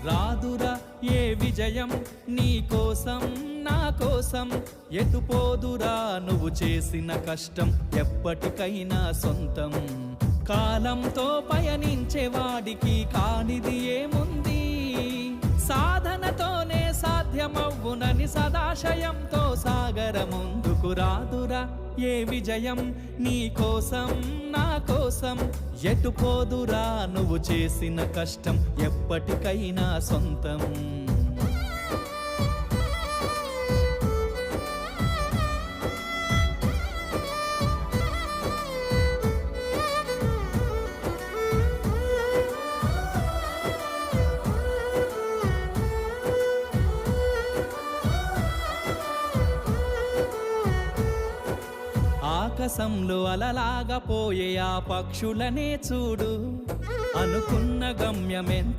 రాదురా ఏ విజయం నీ కోసం నా కోసం, ఎటుపోదురా నువ్వు చేసిన కష్టం ఎప్పటికైనా సొంతం. కాలంతో పయనించే వాడికి కానిది ఏముంది, సాధనతోనే సాధ్యమవ్వునని సదాశయంతో సాగర ముందుకు. రాదురా ఏ విజయం నీ కోసం నా కోసం, ఎటుపోదురా నువ్వు చేసిన కష్టం ఎప్పటికైనా సొంతం. ఆకాశంలో అలలాగా పోయే ఆ పక్షులనే చూడు, అనుకున్న గమ్యమెంత